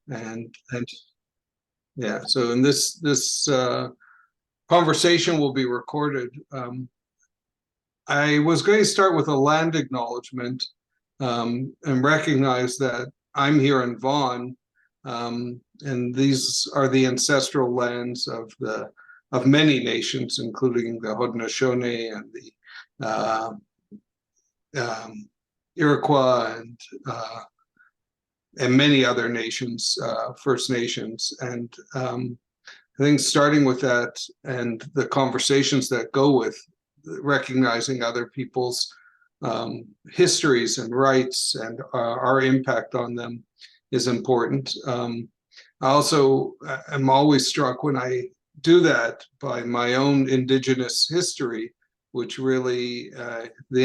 And yeah, so in this conversation will be recorded. I was going to start with a land acknowledgement, and recognize that I'm here in Vaughan, and these are the ancestral lands of many nations, including the Haudenosaunee and the Iroquois and many other nations, First Nations. And I think starting with that and the conversations that go with recognizing other people's histories and rights and our impact on them is important. I also am always struck when I do that by my own indigenous history, which really the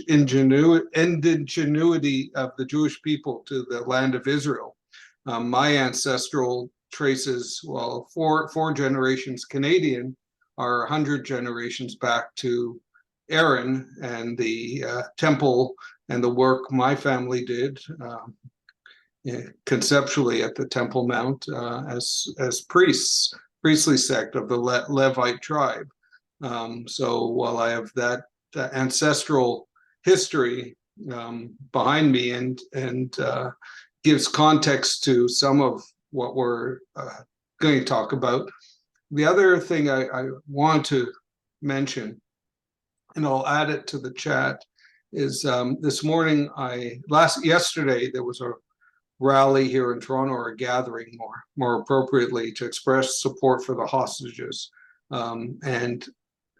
indigenuity of the Jewish people to the land of Israel. My ancestral traces, well, four generations Canadian, are 100 generations back to Aaron and the temple and the work my family did conceptually at the Temple Mount as priests, priestly sect of the Levite tribe. So while I have that ancestral history behind me and gives context to some of what we're going to talk about, the other thing I want to mention, and I'll add it to the chat, is this morning, yesterday, there was a rally here in Toronto, or a gathering more appropriately, to express support for the hostages. And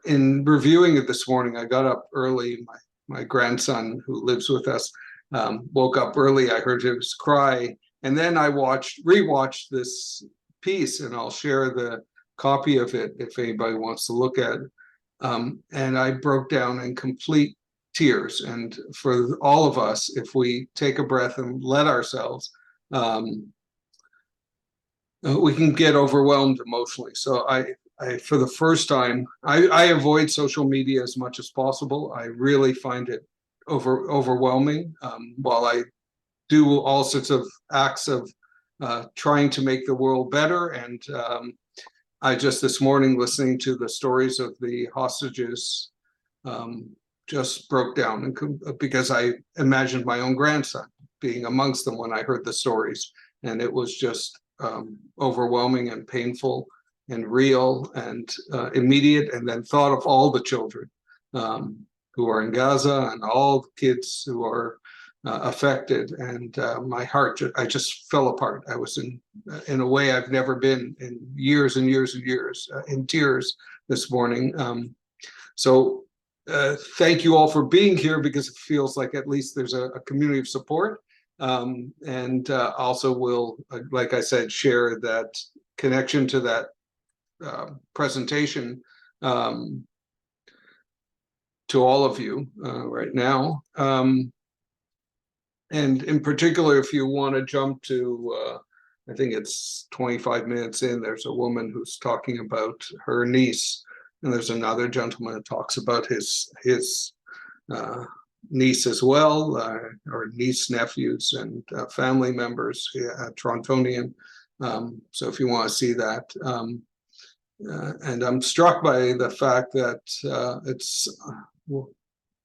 in reviewing it this morning, I got up early. My grandson, who lives with us, woke up early. I heard his cry, and then I rewatched this piece, and I'll share the copy of it if anybody wants to look at it. And I broke down in complete tears. And for all of us, if we take a breath and let ourselves, we can get overwhelmed emotionally. So I for the first time, I avoid social media as much as possible. I really find it overwhelming. While I do all sorts of acts of trying to make the world better, and I just this morning, listening to the stories of the hostages, just broke down, because I imagined my own grandson being amongst them when I heard the stories, and it was just overwhelming and painful and real and immediate. And then thought of all the children who are in Gaza and all the kids who are affected, and my heart, I just fell apart. I was in a way I've never been in years and years and years, in tears this morning. So thank you all for being here, because it feels like at least there's a community of support, and also will, like I said, share that connection to that presentation to all of you right now. And in particular, if you want to jump to, I think it's 25 minutes in, there's a woman who's talking about her niece, and there's another gentleman who talks about his niece as well, or niece, nephews, and family members, Torontonian. So if you want to see that. And I'm struck by the fact that it's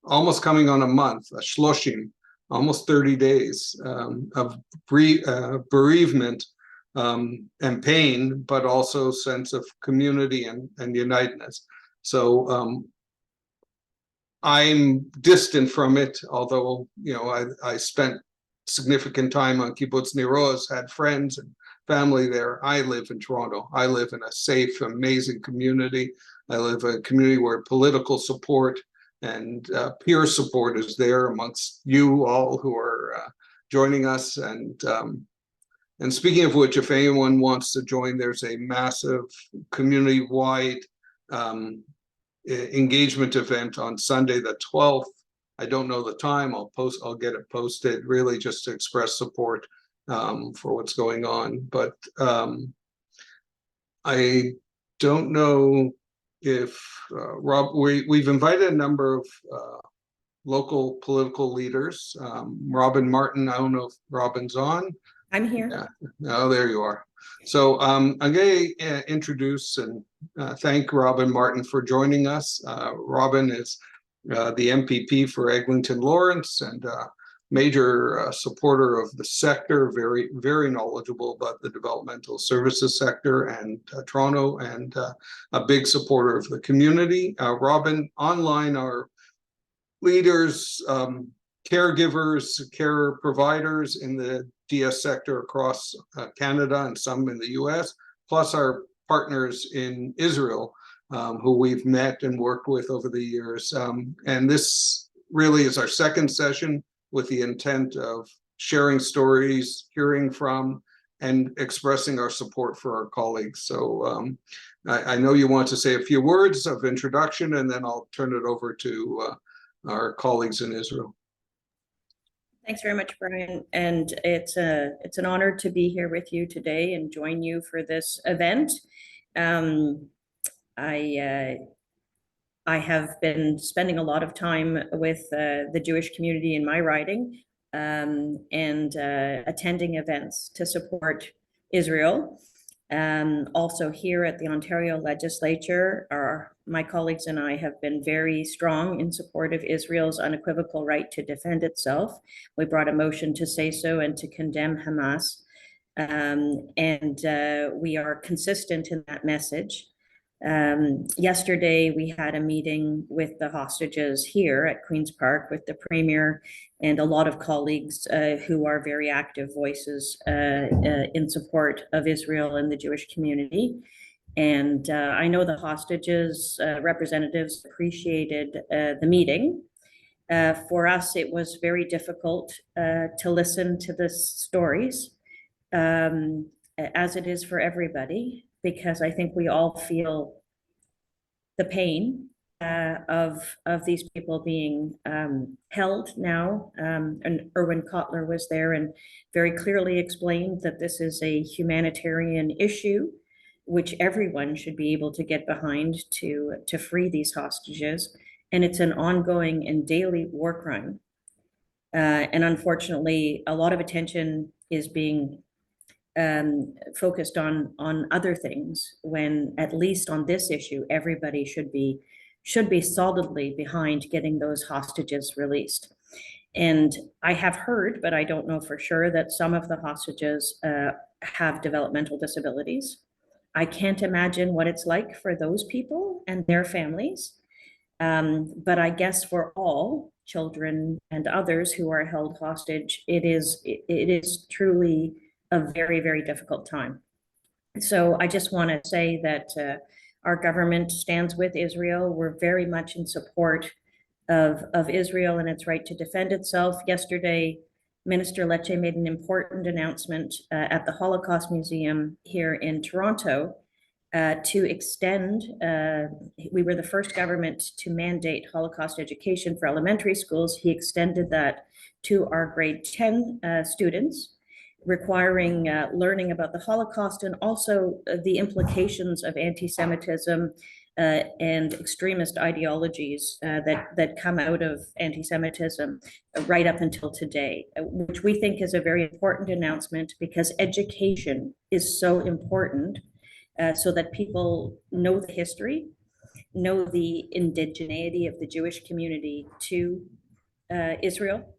almost coming on a month, a shloshim, almost 30 days of bereavement and pain, but also sense of community and unitedness. So I'm distant from it, although I spent significant time on Kibbutz Nir Oz, had friends and family there. I live in Toronto. I live in a safe, amazing community. I live in a community where political support and peer support is there amongst you all who are joining us. And speaking of which, if anyone wants to join, there's a massive community-wide engagement event on Sunday the 12th. I don't know the time. I'll get it posted, really just to express support for what's going on. But I don't know if Rob, we've invited a number of local political leaders. Robin Martin, I don't know if Robin's on. I'm here. Yeah. Oh, there you are. So I'm going to introduce and thank Robin Martin for joining us. Robin is the MPP for Eglinton Lawrence and major supporter of the sector, very, very knowledgeable about the developmental services sector and Toronto, and a big supporter of the community. Robin, online are leaders, caregivers, care providers in the DS sector across Canada and some in the US, plus our partners in Israel, who we've met and worked with over the years. And this really is our second session with the intent of sharing stories, hearing from, and expressing our support for our colleagues. So I know you want to say a few words of introduction, and then I'll turn it over to our colleagues in Israel. Thanks very much, Brian. And it's an honor to be here with you today and join you for this event. I have been spending a lot of time with the Jewish community in my riding and attending events to support Israel. Also here at the Ontario Legislature, my colleagues and I have been very strong in support of Israel's unequivocal right to defend itself. We brought a motion to say so and to condemn Hamas. We are consistent in that message. Yesterday, we had a meeting with the hostages here at Queen's Park with the Premier and a lot of colleagues who are very active voices in support of Israel and the Jewish community. And I know the hostages representatives appreciated the meeting. For us, it was very difficult to listen to the stories, as it is for everybody, because I think we all feel the pain of these people being held now. And Erwin Kotler was there and very clearly explained that this is a humanitarian issue, which everyone should be able to get behind to free these hostages. And it's an ongoing and daily war crime. And unfortunately, a lot of attention is being focused on other things, when at least on this issue, everybody should be solidly behind getting those hostages released. And I have heard, but I don't know for sure, that some of the hostages have developmental disabilities. I can't imagine what it's like for those people and their families. But I guess for all children and others who are held hostage, it is truly a very, very difficult time. So I just want to say that our government stands with Israel. We're very much in support of Israel and its right to defend itself. Yesterday, Minister Lecce made an important announcement at the Holocaust Museum here in Toronto to extend, we were the first government to mandate Holocaust education for elementary schools. He extended that to our grade 10 students, requiring learning about the Holocaust and also the implications of anti-Semitism and extremist ideologies that come out of anti-Semitism right up until today, which we think is a very important announcement, because education is so important, so that people know the history, know the indigeneity of the Jewish community to Israel,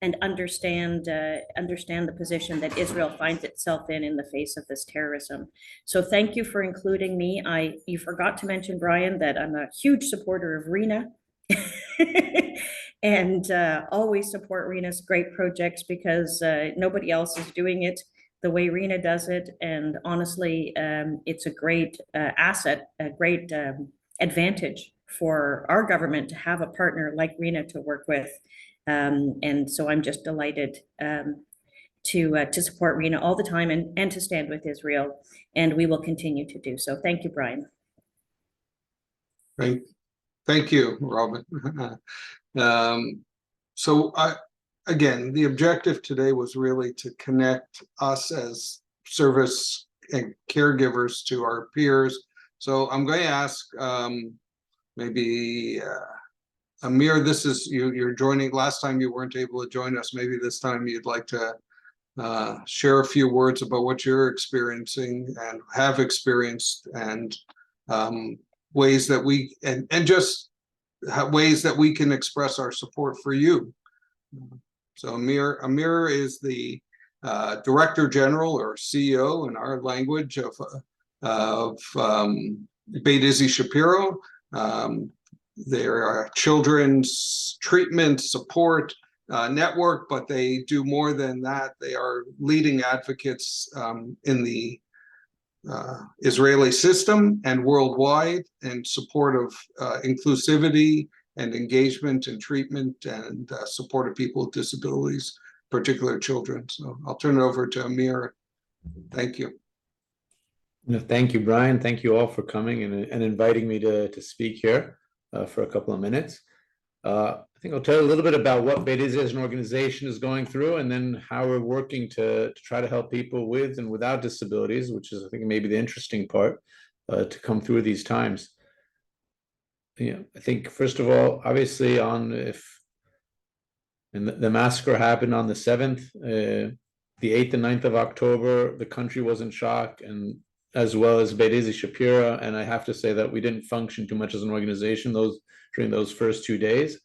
and understand the position that Israel finds itself in the face of this terrorism. So thank you for including me. You forgot to mention, Brian, that I'm a huge supporter of RENA and always support RENA's great projects, because nobody else is doing it the way RENA does it. And honestly, it's a great asset, a great advantage for our government to have a partner like RENA to work with. And so I'm just delighted to support RENA all the time and to stand with Israel, and we will continue to do so. Thank you, Brian. Thank you, Robin. So again, the objective today was really to connect us as service and caregivers to our peers. So I'm going to ask maybe Amir, this is you're joining. Last time you weren't able to join us. Maybe this time you'd like to share a few words about what you're experiencing and have experienced, and ways that we and just ways that we can express our support for you. So Amir is the Director General or CEO in our language of Beit Izzy Shapiro. There are children's treatment support network, but they do more than that. They are leading advocates in the Israeli system and worldwide in support of inclusivity and engagement and treatment and support of people with disabilities, particular children. So I'll turn it over to Amir. Thank you. Thank you, Brian. Thank you all for coming and inviting me to speak here for a couple of minutes. I think I'll tell you a little bit about what Beit Izzy as an organization is going through, and then how we're working to try to help people with and without disabilities, which is, I think, maybe the interesting part to come through these times. I think, first of all, obviously, the massacre happened on the 7th, the 8th and 9th of October, the country was in shock, and as well as Beit Izzy Shapiro, and I have to say that we didn't function too much as an organization during those first 2 days.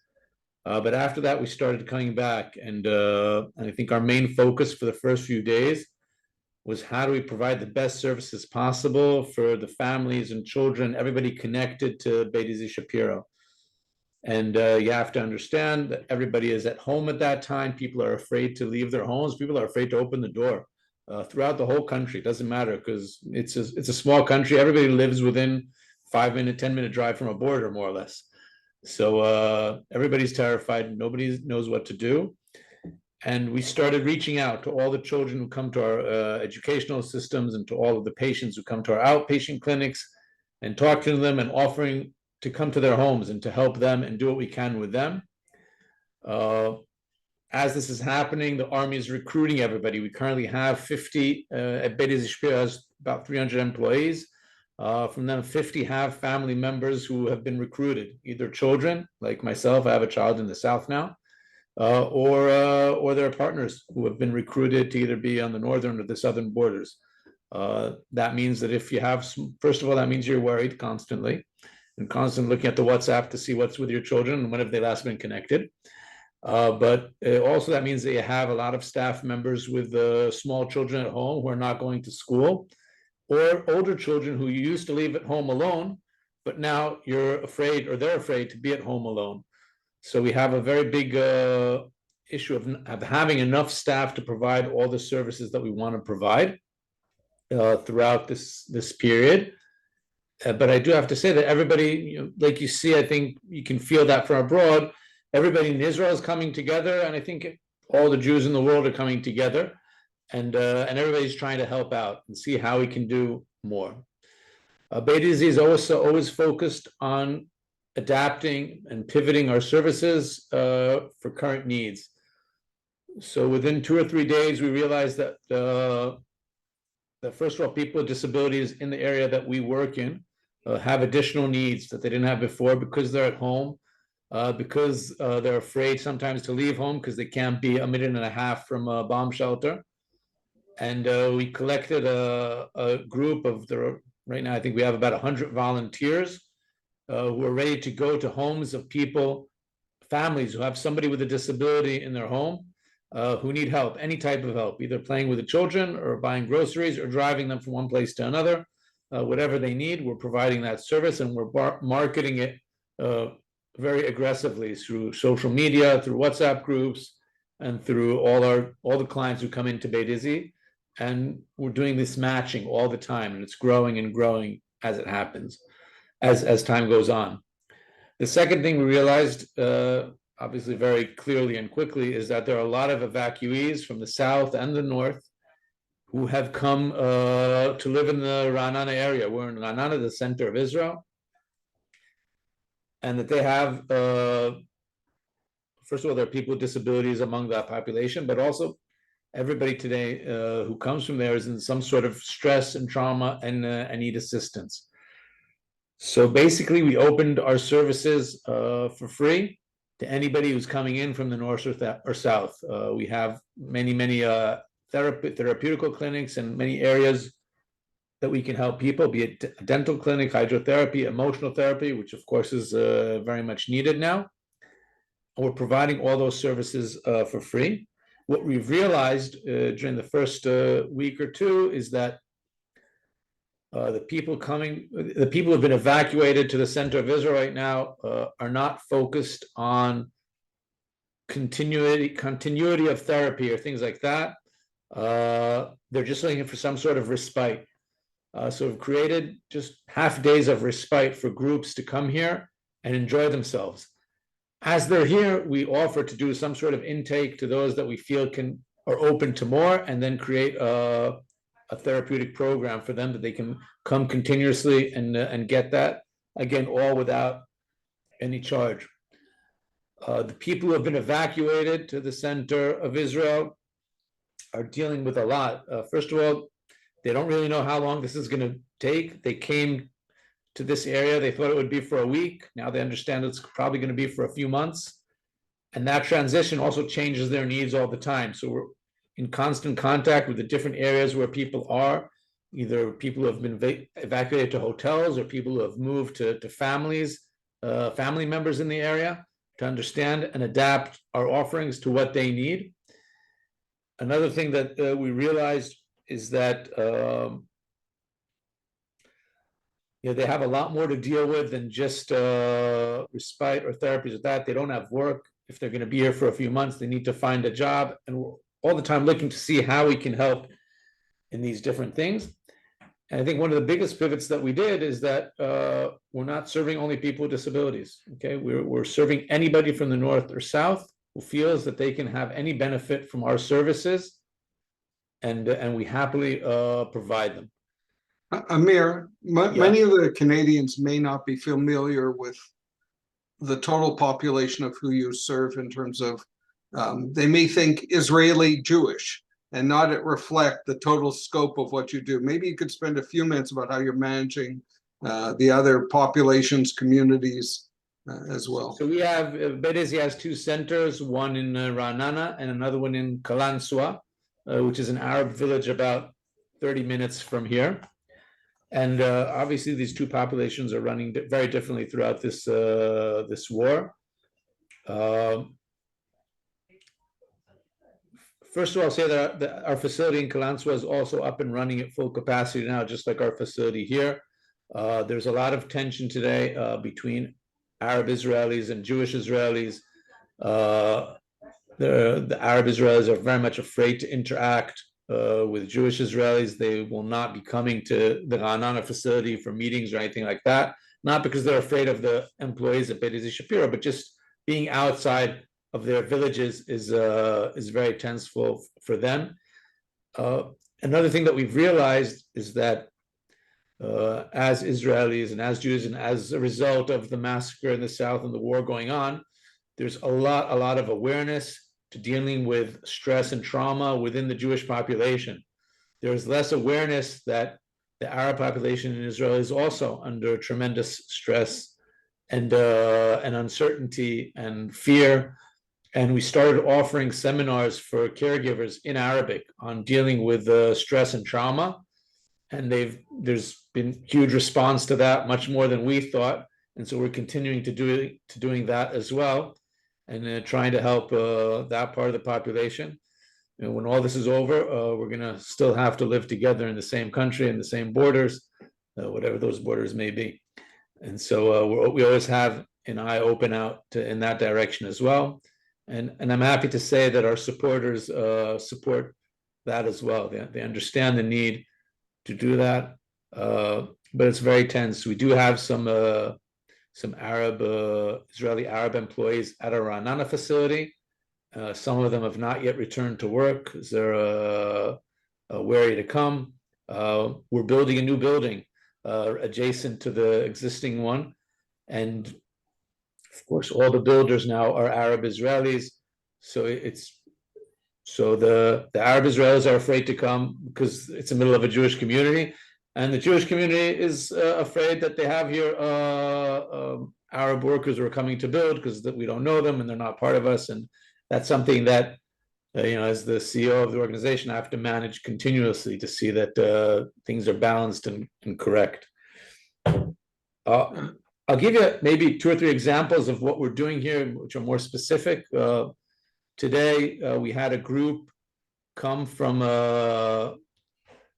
But after that, we started coming back, and I think our main focus for the first few days was how do we provide the best services possible for the families and children, everybody connected to Beit Izzy Shapiro. And you have to understand that everybody is at home at that time. People are afraid to leave their homes. People are afraid to open the door throughout the whole country. It doesn't matter, because it's a small country. Everybody lives within 5-minute, 10-minute drive from a border, more or less. So everybody's terrified. Nobody knows what to do. And we started reaching out to all the children who come to our educational systems and to all of the patients who come to our outpatient clinics, and talking to them and offering to come to their homes and to help them and do what we can with them. As this is happening, the Army is recruiting everybody. We currently have 50, at Beit Izzy Shapiro has about 300 employees. From them, 50 have family members who have been recruited, either children, like myself, I have a child in the South now, or their partners who have been recruited to either be on the northern or the southern borders. That means that if you have first of all, that means you're worried constantly, and constantly looking at the WhatsApp to see what's with your children and when have they last been connected. But also that means that you have a lot of staff members with small children at home who are not going to school, or older children who you used to leave at home alone, but now you're afraid, or they're afraid, to be at home alone. So we have a very big issue of having enough staff to provide all the services that we want to provide throughout this period. But I do have to say that everybody, like you see, I think you can feel that from abroad, everybody in Israel is coming together, and I think all the Jews in the world are coming together, and everybody's trying to help out and see how we can do more. Beit Izzy is also always focused on adapting and pivoting our services for current needs. So within 2 or 3 days, we realized that first of all, people with disabilities in the area that we work in have additional needs that they didn't have before, because they're at home, because they're afraid sometimes to leave home because they can't be 1.5 minutes from a bomb shelter. And we collected a group of right now I think we have about 100 volunteers who are ready to go to homes of people, families who have somebody with a disability in their home, who need help, any type of help, either playing with the children or buying groceries or driving them from one place to another. Whatever they need, we're providing that service, and we're marketing it very aggressively through social media, through WhatsApp groups, and through all the clients who come into Beit Izzy. And we're doing this matching all the time, and it's growing and growing as it happens, as time goes on. The second thing we realized, obviously very clearly and quickly, is that there are a lot of evacuees from the south and the north who have come to live in the Ra'anana area. We're in Ra'anana, the center of Israel, and that they have, first of all, there are people with disabilities among that population, but also everybody today who comes from there is in some sort of stress and trauma and need assistance. So basically, we opened our services for free to anybody who's coming in from the north or south. We have many therapeutical clinics and many areas that we can help people, be it dental clinic, hydrotherapy, emotional therapy, which of course is very much needed now. We're providing all those services for free. What we've realized during the first week or two is that the people who have been evacuated to the center of Israel right now are not focused on continuity of therapy or things like that. They're just looking for some sort of respite. So we've created just half days of respite for groups to come here and enjoy themselves. As they're here, we offer to do some sort of intake to those that we feel are open to more, and then create a therapeutic program for them that they can come continuously and get that, again, all without any charge. The people who have been evacuated to the center of Israel are dealing with a lot. First of all, they don't really know how long this is going to take. They came to this area, they thought it would be for a week. Now they understand it's probably going to be for a few months. And that transition also changes their needs all the time. So we're in constant contact with the different areas where people are, either people who have been evacuated to hotels or people who have moved to families, family members in the area, to understand and adapt our offerings to what they need. Another thing that we realized is that they have a lot more to deal with than just respite or therapies or that. They don't have work. If they're going to be here for a few months, they need to find a job. And we're all the time looking to see how we can help in these different things. And I think one of the biggest pivots that we did is that we're not serving only people with disabilities. Okay, we're serving anybody from the north or south who feels that they can have any benefit from our services, and we happily provide them. Amir, many of the Canadians may not be familiar with the total population of who you serve in terms of, they may think Israeli Jewish and not reflect the total scope of what you do. Maybe you could spend a few minutes about how you're managing the other populations, communities as well. So we have, Bedezi has two centers, one in Ra'anana and another one in Kalanswa, which is an Arab village about 30 minutes from here. And obviously, these two populations are running very differently throughout this this war. First of all, I'll say that our facility in Kalanswa is also up and running at full capacity now, just like our facility here. There's a lot of tension today between Arab Israelis and Jewish Israelis. The Arab Israelis are very much afraid to interact with Jewish Israelis. They will not be coming to the Ra'anana facility for meetings or anything like that. Not because they're afraid of the employees at Beit Shapiro, but just being outside of their villages is very tense for them. Another thing that we've realized is that as Israelis and as Jews, and as a result of the massacre in the South and the war going on, there's a lot of awareness to dealing with stress and trauma within the Jewish population. There's less awareness that the Arab population in Israel is also under tremendous stress and uncertainty and fear. And we started offering seminars for caregivers in Arabic on dealing with stress and trauma. And there's been huge response to that, much more than we thought. And so we're continuing to doing that as well, and trying to help that part of the population. And when all this is over, we're going to still have to live together in the same country and the same borders, whatever those borders may be. And so we always have an eye open out in that direction as well. And I'm happy to say that our supporters support that as well. They understand the need to do that, but it's very tense. We do have some Israeli Arab employees at our Ra'anana facility. Some of them have not yet returned to work because they're wary to come. We're building a new building adjacent to the existing one. And of course, all the builders now are Arab Israelis. So the Arab Israelis are afraid to come because it's the middle of a Jewish community. And the Jewish community is afraid that they have here Arab workers who are coming to build because we don't know them and they're not part of us. And that's something that as the CEO of the organization, I have to manage continuously to see that things are balanced and correct. I'll give you maybe 2 or 3 examples of what we're doing here, which are more specific. Today, we had a group come from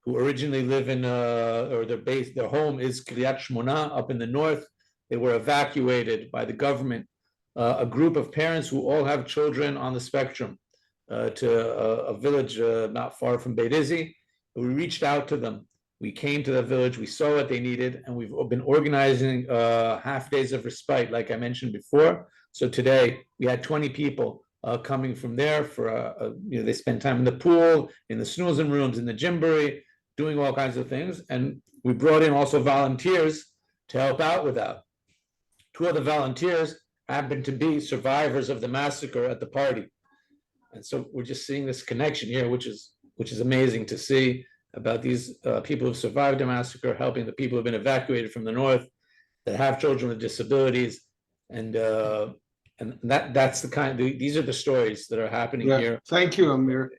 who originally live in or their home is Kiryat Shmona up in the north. They were evacuated by the government. A group of parents who all have children on the spectrum to a village not far from Beit Izzi. We reached out to them. We came to the village, we saw what they needed, and we've been organizing half days of respite, like I mentioned before. So today we had 20 people coming from there for they spend time in the pool, in the snoozing rooms, in the gymboree, doing all kinds of things. And we brought in also volunteers to help out with that. 2 of the volunteers happened to be survivors of the massacre at the party. And so we're just seeing this connection here, which is amazing to see, about these people who've survived a massacre, helping the people who've been evacuated from the north, that have children with disabilities, and that's the these are the stories that are happening here. Thank you, Amir.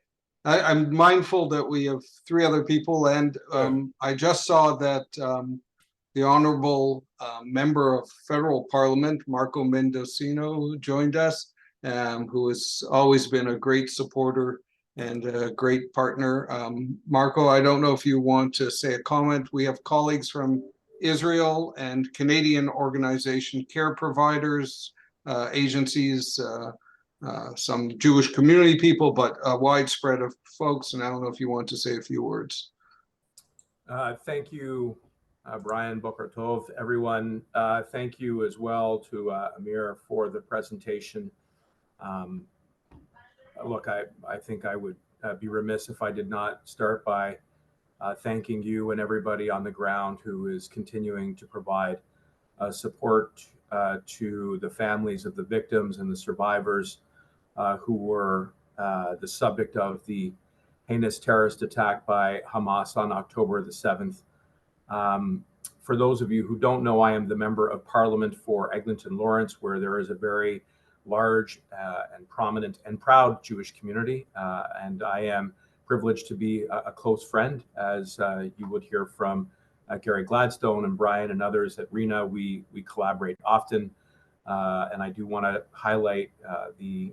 I'm mindful that we have 3 other people, and I just saw that the honorable member of federal parliament, Marco Mendocino, who joined us, who has always been a great supporter and a great partner. Marco, I don't know if you want to say a comment. We have colleagues from Israel and Canadian organization, care providers, agencies, some Jewish community people, but a widespread of folks. And I don't know if you want to say a few words. Thank you, Brian, Boker Tov, everyone. Thank you as well to Amir for the presentation. Look, I think I would be remiss if I did not start by thanking you and everybody on the ground who is continuing to provide support to the families of the victims and the survivors who were the subject of the heinous terrorist attack by Hamas on October the 7th. For those of you who don't know, I am the member of parliament for Eglinton Lawrence, where there is a very large and prominent and proud Jewish community, and I am privileged to be a close friend, as you would hear from Gary Gladstone and Brian and others at RENA. We collaborate often, and I do want to highlight the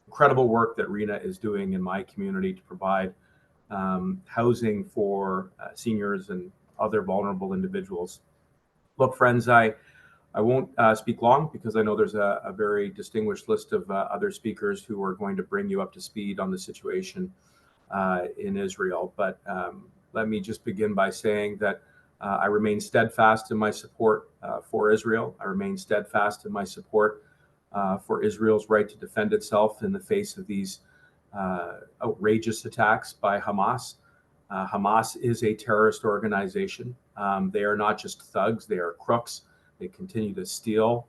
incredible work that RENA is doing in my community to provide housing for seniors and other vulnerable individuals. Look, friends, I won't speak long, because I know there's a very distinguished list of other speakers who are going to bring you up to speed on the situation in Israel. But let me just begin by saying that I remain steadfast in my support for Israel. I remain steadfast in my support for Israel's right to defend itself in the face of these outrageous attacks by Hamas. Hamas is a terrorist organization. They are not just thugs, they are crooks. They continue to steal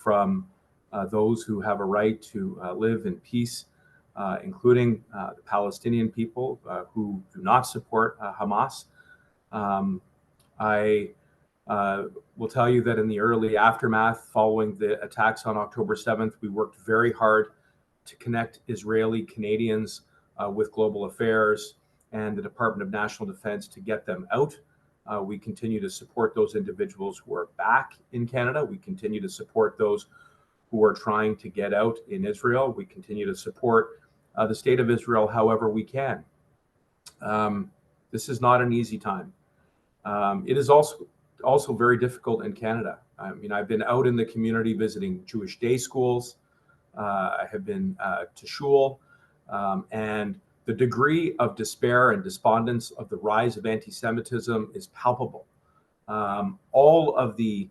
from those who have a right to live in peace, including the Palestinian people who do not support Hamas. I will tell you that in the early aftermath following the attacks on October 7th, we worked very hard to connect Israeli Canadians with Global Affairs and the Department of National Defense to get them out. We continue to support those individuals who are back in Canada. We continue to support those who are trying to get out in Israel. We continue to support the state of Israel however we can. This is not an easy time. It is also very difficult in Canada. I mean, I've been out in the community visiting Jewish day schools. I have been to shul, and the degree of despair and despondence of the rise of anti-Semitism is palpable. All of the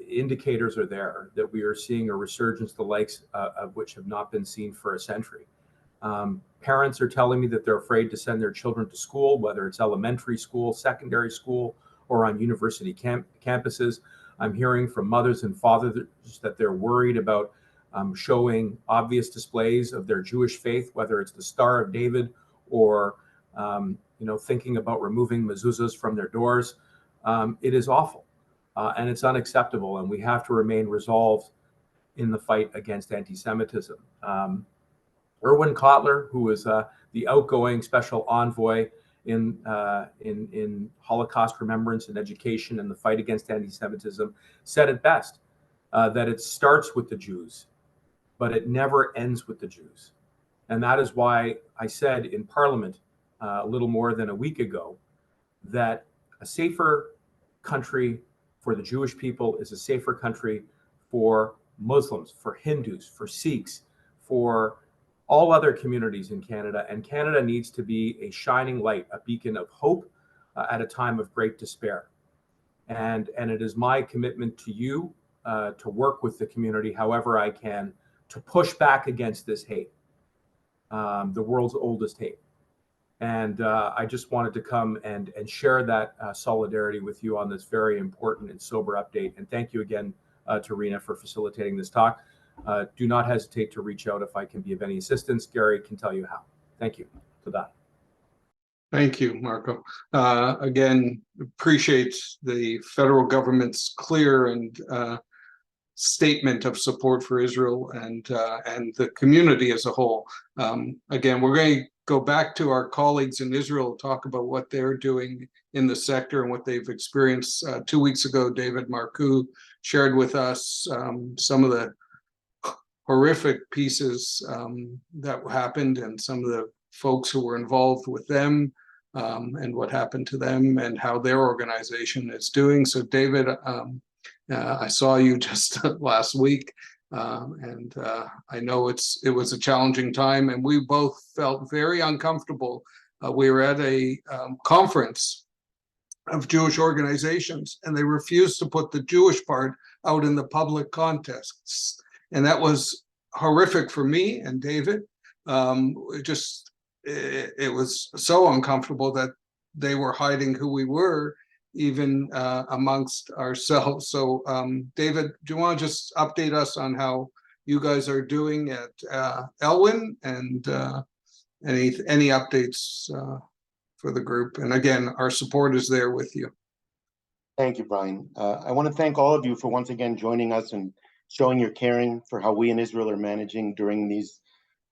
indicators are there that we are seeing a resurgence, the likes of which have not been seen for a century. Parents are telling me that they're afraid to send their children to school, whether it's elementary school, secondary school, or on university campuses. I'm hearing from mothers and fathers that they're worried about showing obvious displays of their Jewish faith, whether it's the Star of David or thinking about removing mezuzahs from their doors. It is awful and it's unacceptable, and we have to remain resolved in the fight against anti-Semitism. Erwin Kotler, who was the outgoing special envoy in Holocaust remembrance and education and the fight against anti-Semitism, said it best, that it starts with the Jews, but it never ends with the Jews. And that is why I said in Parliament a little more than a week ago that a safer country for the Jewish people is a safer country for Muslims, for Hindus, for Sikhs, for all other communities in Canada. And Canada needs to be a shining light, a beacon of hope at a time of great despair. And it is my commitment to you to work with the community however I can to push back against this hate, the world's oldest hate. And I just wanted to come and share that solidarity with you on this very important and sober update. And thank you again to Rena for facilitating this talk. Do not hesitate to reach out if I can be of any assistance. Gary can tell you how. Thank you for that. Thank you, Marco. Again, appreciate the federal government's clear and statement of support for Israel and the community as a whole. Again, we're going to go back to our colleagues in Israel, talk about what they're doing in the sector and what they've experienced. 2 weeks ago, David Marcoux shared with us some of the horrific pieces that happened and some of the folks who were involved with them and what happened to them and how their organization is doing. So David, I saw you just last week, and I know it was a challenging time, and we both felt very uncomfortable. We were at a conference of Jewish organizations, and they refused to put the Jewish part out in the public contests, and that was horrific for me and David. It was so uncomfortable that they were hiding who we were, even amongst ourselves. So David, do you want to just update us on how you guys are doing at Elwyn and any updates for the group? And again, our support is there with you. Thank you, Brian. I want to thank all of you for once again joining us and showing your caring for how we in Israel are managing during these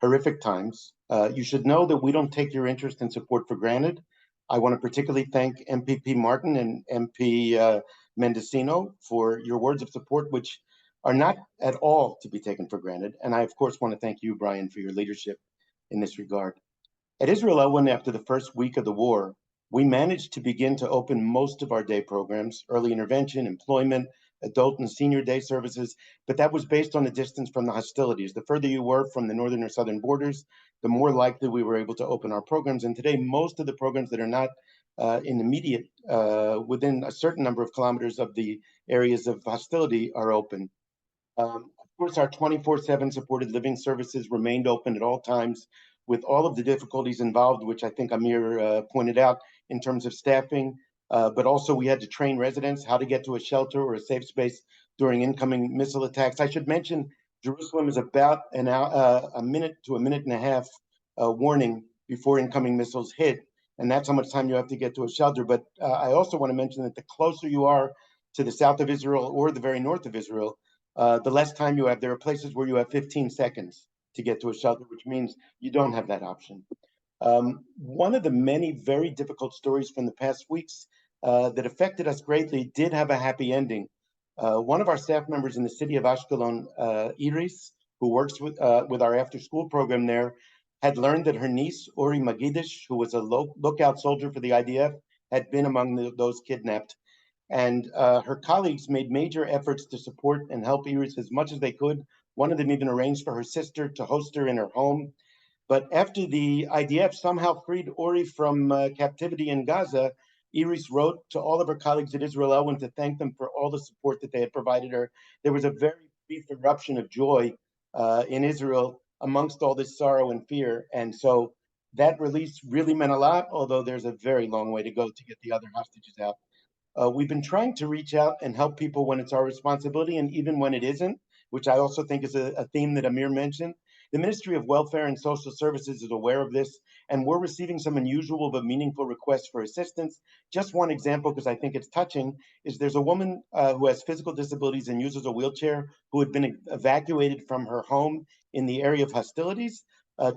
horrific times. You should know that we don't take your interest and support for granted. I want to particularly thank MPP Martin and MP Mendocino for your words of support, which are not at all to be taken for granted. And I, of course, want to thank you, Brian, for your leadership in this regard. At Israel Elwyn, after the first week of the war, we managed to begin to open most of our day programs, early intervention, employment, adult and senior day services, but that was based on the distance from the hostilities. The further you were from the northern or southern borders, the more likely we were able to open our programs. And today, most of the programs that are not in immediate, within a certain number of kilometers of the areas of hostility are open. Of course, our 24/7 supported living services remained open at all times with all of the difficulties involved, which I think Amir pointed out in terms of staffing, but also we had to train residents how to get to a shelter or a safe space during incoming missile attacks. I should mention Jerusalem is about a minute to a minute and a half warning before incoming missiles hit, and that's how much time you have to get to a shelter. But I also want to mention that the closer you are to the south of Israel or the very north of Israel, the less time you have. There are places where you have 15 seconds to get to a shelter, which means you don't have that option. One of the many very difficult stories from the past weeks that affected us greatly did have a happy ending. One of our staff members in the city of Ashkelon, Iris, who works with our after-school program there, had learned that her niece, Ori Magidish, who was a lookout soldier for the IDF, had been among those kidnapped. And her colleagues made major efforts to support and help Iris as much as they could. One of them even arranged for her sister to host her in her home. But after the IDF somehow freed Ori from captivity in Gaza, Iris wrote to all of her colleagues at Israel Elwyn to thank them for all the support that they had provided her. There was a very brief eruption of joy in Israel amongst all this sorrow and fear. And so that release really meant a lot, although there's a very long way to go to get the other hostages out. We've been trying to reach out and help people when it's our responsibility and even when it isn't, which I also think is a theme that Amir mentioned. The Ministry of Welfare and Social Services is aware of this, and we're receiving some unusual but meaningful requests for assistance. Just one example, because I think it's touching, is there's a woman who has physical disabilities and uses a wheelchair who had been evacuated from her home in the area of hostilities.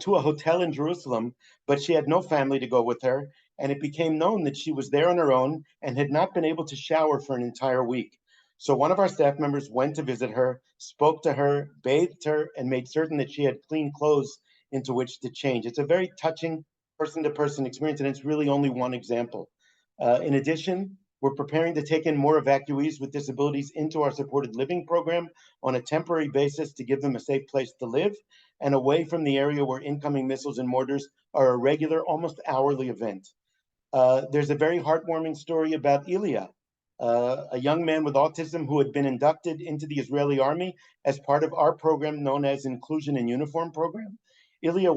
to a hotel in Jerusalem, but she had no family to go with her, and it became known that she was there on her own and had not been able to shower for an entire week. So one of our staff members went to visit her, spoke to her, bathed her, and made certain that she had clean clothes into which to change. It's a very touching person-to-person experience, and it's really only one example. In addition, we're preparing to take in more evacuees with disabilities into our supported living program on a temporary basis to give them a safe place to live and away from the area where incoming missiles and mortars are a regular, almost hourly event. There's a very heartwarming story about Ilya, a young man with autism who had been inducted into the Israeli army as part of our program known as Inclusion in Uniform program. Ilya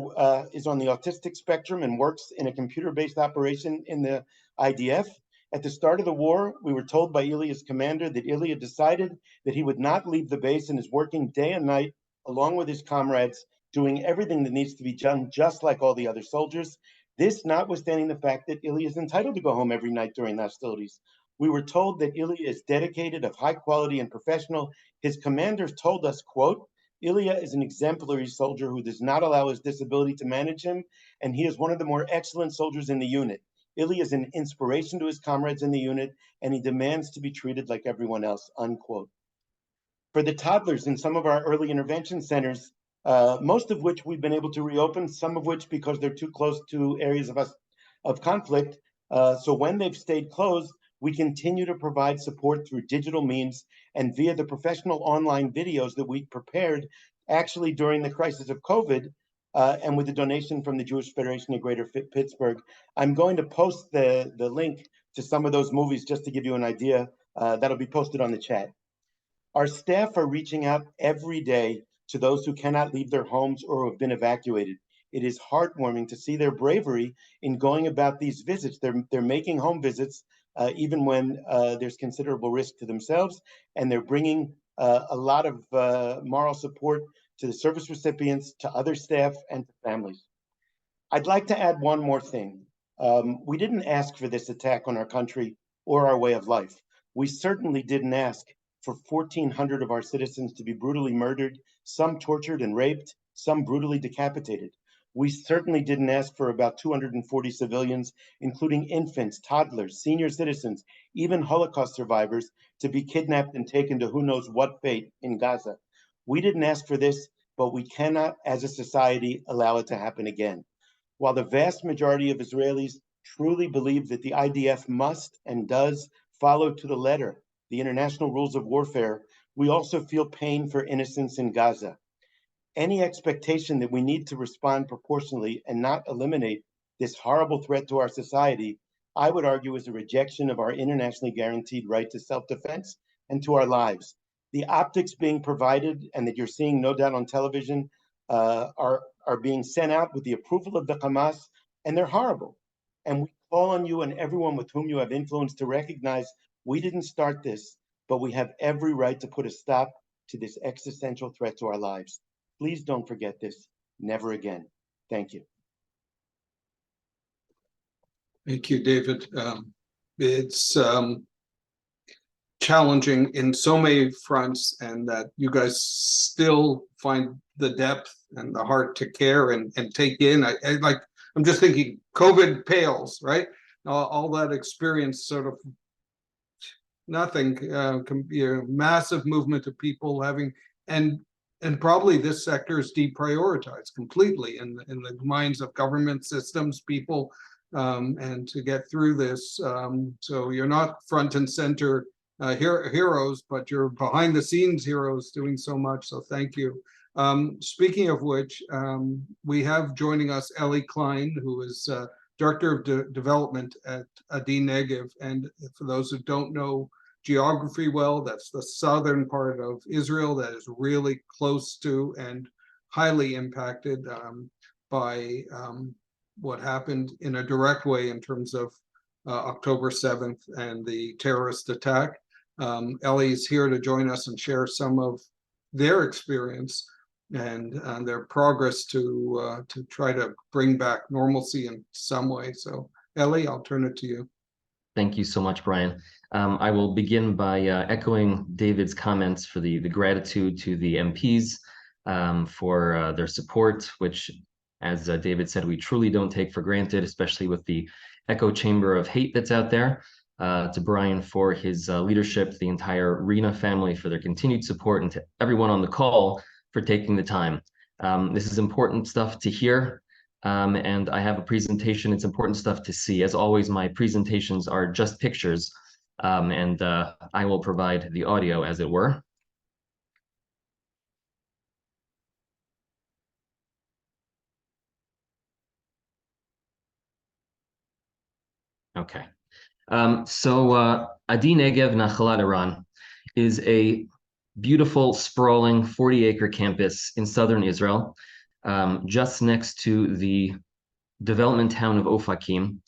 is on the autistic spectrum and works in a computer-based operation in the IDF. At the start of the war, we were told by Ilya's commander that Ilya decided that he would not leave the base and is working day and night along with his comrades, doing everything that needs to be done just like all the other soldiers. This notwithstanding the fact that Ilya is entitled to go home every night during the hostilities. We were told that Ilya is dedicated, of high quality and professional. His commanders told us, quote, Ilya is an exemplary soldier who does not allow his disability to manage him, and he is one of the more excellent soldiers in the unit. Ilya is an inspiration to his comrades in the unit, and he demands to be treated like everyone else, unquote. For the toddlers in some of our early intervention centers, most of which we've been able to reopen, some of which because they're too close to areas of conflict. So when they've stayed closed, we continue to provide support through digital means and via the professional online videos that we prepared actually during the crisis of COVID and with the donation from the Jewish Federation of Greater Pittsburgh. I'm going to post the link to some of those movies just to give you an idea. That'll be posted on the chat. Our staff are reaching out every day to those who cannot leave their homes or who have been evacuated. It is heartwarming to see their bravery in going about these visits. They're making home visits even when there's considerable risk to themselves, and they're bringing a lot of moral support to the service recipients, to other staff, and to families. I'd like to add one more thing. We didn't ask for this attack on our country or our way of life. We certainly didn't ask for 1,400 of our citizens to be brutally murdered, some tortured and raped, some brutally decapitated. We certainly didn't ask for about 240 civilians, including infants, toddlers, senior citizens, even Holocaust survivors, to be kidnapped and taken to who knows what fate in Gaza. We didn't ask for this, but we cannot, as a society, allow it to happen again. While the vast majority of Israelis truly believe that the IDF must and does follow to the letter the international rules of warfare, we also feel pain for innocents in Gaza. Any expectation that we need to respond proportionally and not eliminate this horrible threat to our society, I would argue, is a rejection of our internationally guaranteed right to self-defense and to our lives. The optics being provided and that you're seeing no doubt on television are being sent out with the approval of the Hamas, and they're horrible. And we call on you and everyone with whom you have influence to recognize we didn't start this, but we have every right to put a stop to this existential threat to our lives. Please don't forget this. Never again. Thank you. Thank you, David. It's challenging in so many fronts, and that you guys still find the depth and the heart to care and take in. I'm just thinking COVID pales, right? All that experience sort of nothing can be a massive movement of people having, and probably this sector is deprioritized completely in the minds of government systems, people, and to get through this. So you're not front and center heroes, but you're behind the scenes heroes doing so much. So thank you. Speaking of which, we have joining us Ellie Klein, who is Director of Development at Adi Negev. And for those who don't know geography well, that's the southern part of Israel that is really close to and highly impacted by what happened in a direct way in terms of October 7th and the terrorist attack. Ellie is here to join us and share some of their experience and their progress to try to bring back normalcy in some way. So Ellie, I'll turn it to you. Thank you so much, Brian. I will begin by echoing David's comments for the gratitude to the MPs for their support, which as David said, we truly don't take for granted, especially with the echo chamber of hate that's out there. To Brian for his leadership, the entire RENA family for their continued support, and to everyone on the call for taking the time. This is important stuff to hear, and I have a presentation. It's important stuff to see. As always, my presentations are just pictures, and I will provide the audio, as it were. Okay. Adi Negev Nachalat Iran is a beautiful, sprawling 40-acre campus in southern Israel, just next to the development town of Ofakim.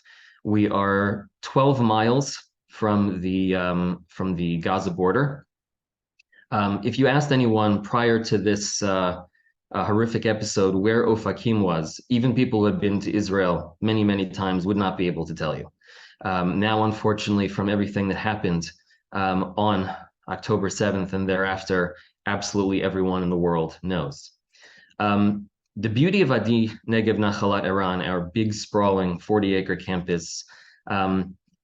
We are 12 miles from the Gaza border. If you asked anyone prior to this horrific episode where Ofakim was, even people who had been to Israel many, many times would not be able to tell you. Now, unfortunately, from everything that happened on October 7th and thereafter, absolutely everyone in the world knows. The beauty of Adi Negev Nachalat Iran, our big, sprawling 40-acre campus,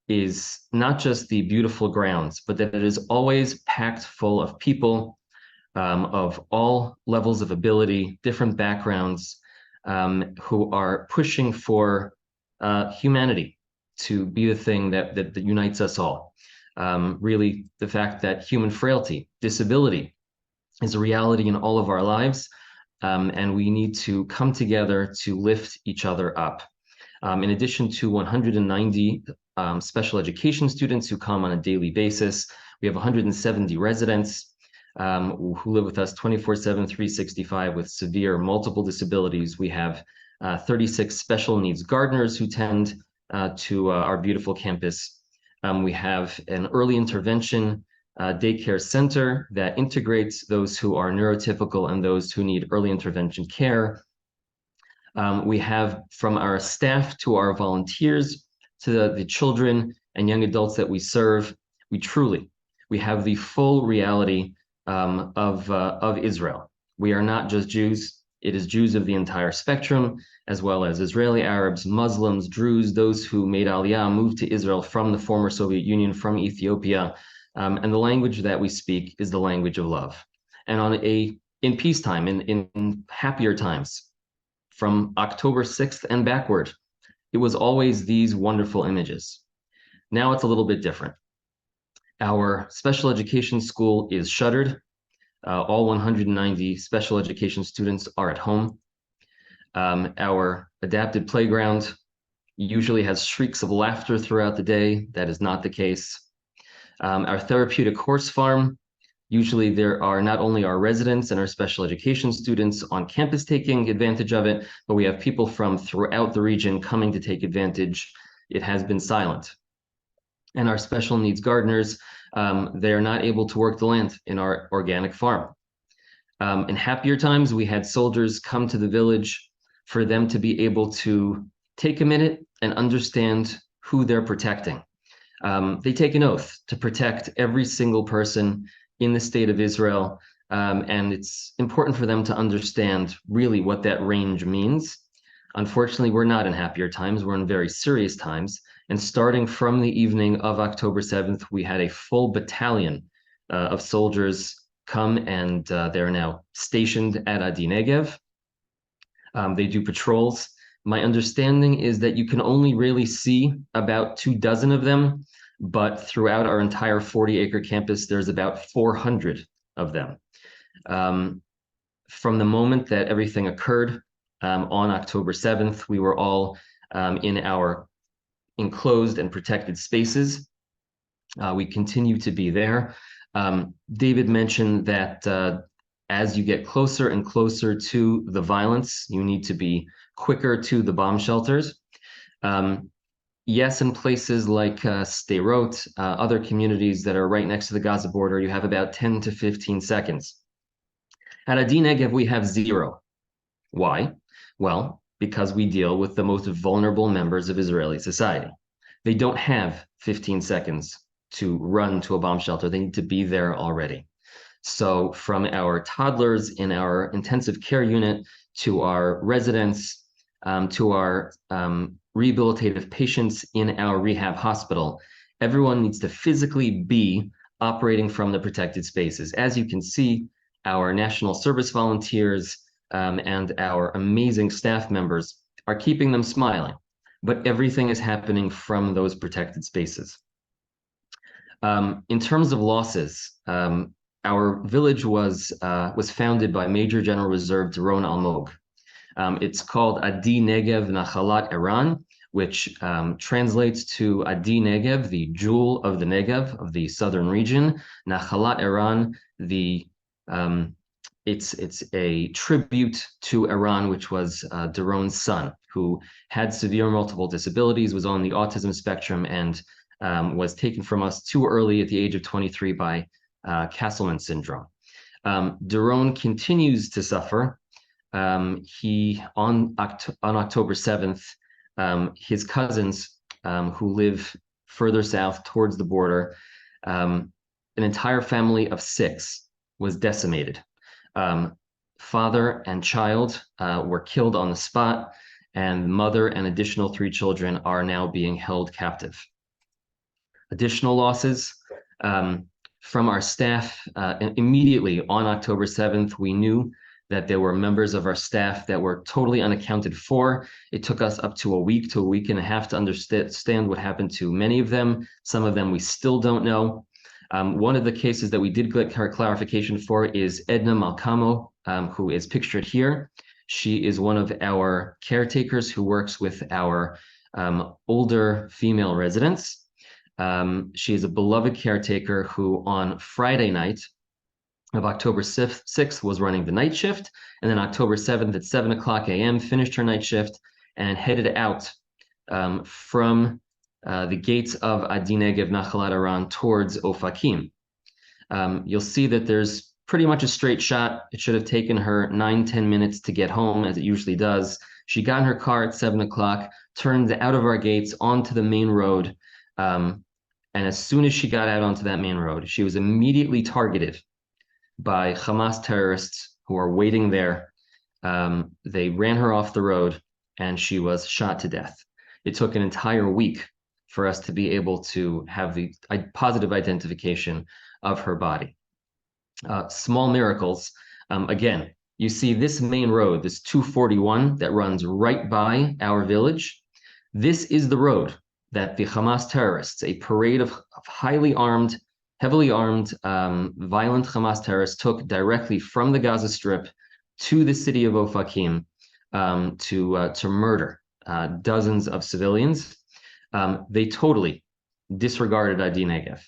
is not just the beautiful grounds, but that it is always packed full of people of all levels of ability, different backgrounds, who are pushing for humanity to be the thing that unites us all. Really, the fact that human frailty, disability, is a reality in all of our lives, and we need to come together to lift each other up. In addition to 190 special education students who come on a daily basis, we have 170 residents who live with us 24/7, 365 with severe multiple disabilities. We have 36 special needs gardeners who tend to our beautiful campus. We have an early intervention daycare center that integrates those who are neurotypical and those who need early intervention care. We have, from our staff to our volunteers to the children and young adults that we serve, we have the full reality of Israel. We are not just Jews. It is Jews of the entire spectrum, as well as Israeli Arabs, Muslims, Druze, those who made Aliyah, moved to Israel from the former Soviet Union, from Ethiopia. And the language that we speak is the language of love. And in peacetime, in happier times, from October 6th and backward, it was always these wonderful images. Now it's a little bit different. Our special education school is shuttered. All 190 special education students are at home. Our adapted playground usually has shrieks of laughter throughout the day. That is not the case. Our therapeutic horse farm, usually there are not only our residents and our special education students on campus taking advantage of it, but we have people from throughout the region coming to take advantage. It has been silent. And our special needs gardeners, they are not able to work the land in our organic farm. In happier times, we had soldiers come to the village for them to be able to take a minute and understand who they're protecting. They take an oath to protect every single person in the state of Israel, and it's important for them to understand really what that range means. Unfortunately, we're not in happier times, we're in very serious times, and starting from the evening of October 7th, we had a full battalion of soldiers come, and they're now stationed at Adi Negev. They do patrols. My understanding is that you can only really see about 24 of them, but throughout our entire 40-acre campus, there's about 400 of them. From the moment that everything occurred on October 7th, we were all in our enclosed and protected spaces. We continue to be there. David mentioned that as you get closer and closer to the violence, you need to be quicker to the bomb shelters. Yes, in places like Sderot, other communities that are right next to the Gaza border, you have about 10 to 15 seconds. At Adi Negev, we have 0. Why? Well, because we deal with the most vulnerable members of Israeli society. They don't have 15 seconds to run to a bomb shelter. They need to be there already. So from our toddlers in our intensive care unit to our residents to our rehabilitative patients in our rehab hospital, everyone needs to physically be operating from the protected spaces. As you can see, our national service volunteers and our amazing staff members are keeping them smiling, but everything is happening from those protected spaces. In terms of losses, our village was founded by Major General Reserve Doron Almog. It's called Adi Negev Nachalat Iran, which translates to Adi Negev, the jewel of the Negev, of the southern region. Nachalat Iran, it's a tribute to Iran, which was Doron's son, who had severe multiple disabilities, was on the autism spectrum, and was taken from us too early at the age of 23 by Castleman syndrome. Doron continues to suffer. He on October 7th, his cousins who live further south towards the border, an entire family of 6 was decimated. Father and child were killed on the spot, and mother and additional 3 children are now being held captive. Additional losses from our staff. Immediately on October 7th, we knew that there were members of our staff that were totally unaccounted for. It took us up to a week and a half to understand what happened to many of them. Some of them we still don't know. One of the cases that we did get clarification for is Edna Malkamo, who is pictured here. She is one of our caretakers who works with our older female residents. She is a beloved caretaker who on Friday night of October 6th was running the night shift, and then October 7th at 7:00 a.m. finished her night shift and headed out from the gates of Adi Negev Nachalat Iran towards Ofakim. You'll see that there's pretty much a straight shot. It should have taken her 9-10 minutes to get home, as it usually does. She got in her car at 7:00, turned out of our gates onto the main road, and as soon as she got out onto that main road, she was immediately targeted by Hamas terrorists who are waiting there. They ran her off the road and she was shot to death. It took an entire week for us to be able to have the positive identification of her body. Small miracles. Again, you see this main road, this 241 that runs right by our village. This is the road that the Hamas terrorists, a parade of highly armed, heavily armed, violent Hamas terrorists, took directly from the Gaza Strip to the city of Ofakim to murder dozens of civilians. They totally disregarded Adi Negev.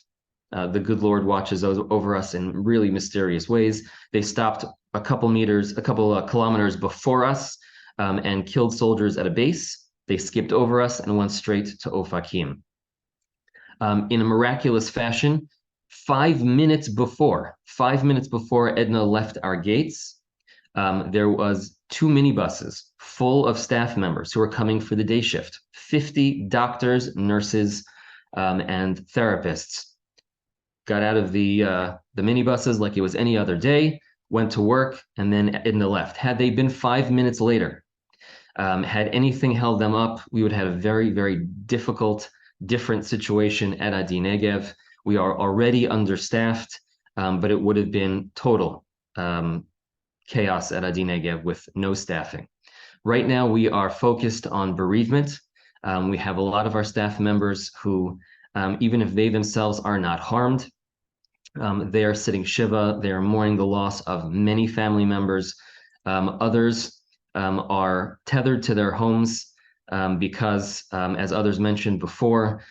The good Lord watches over us in really mysterious ways. They stopped a couple kilometers before us and killed soldiers at a base. They skipped over us and went straight to Ofakim. In a miraculous fashion, 5 minutes before Edna left our gates, there was 2 minibuses full of staff members who were coming for the day shift. 50 doctors, nurses, and therapists got out of the minibuses like it was any other day, went to work, and then Edna left. Had they been 5 minutes later, had anything held them up, we would have a very, very difficult, different situation at Adi Negev. We are already understaffed, but it would have been total chaos at Adi Negev with no staffing. Right now, we are focused on bereavement. We have a lot of our staff members who, even if they themselves are not harmed, they are sitting Shiva. They are mourning the loss of many family members. Others are tethered to their homes because, as others mentioned before,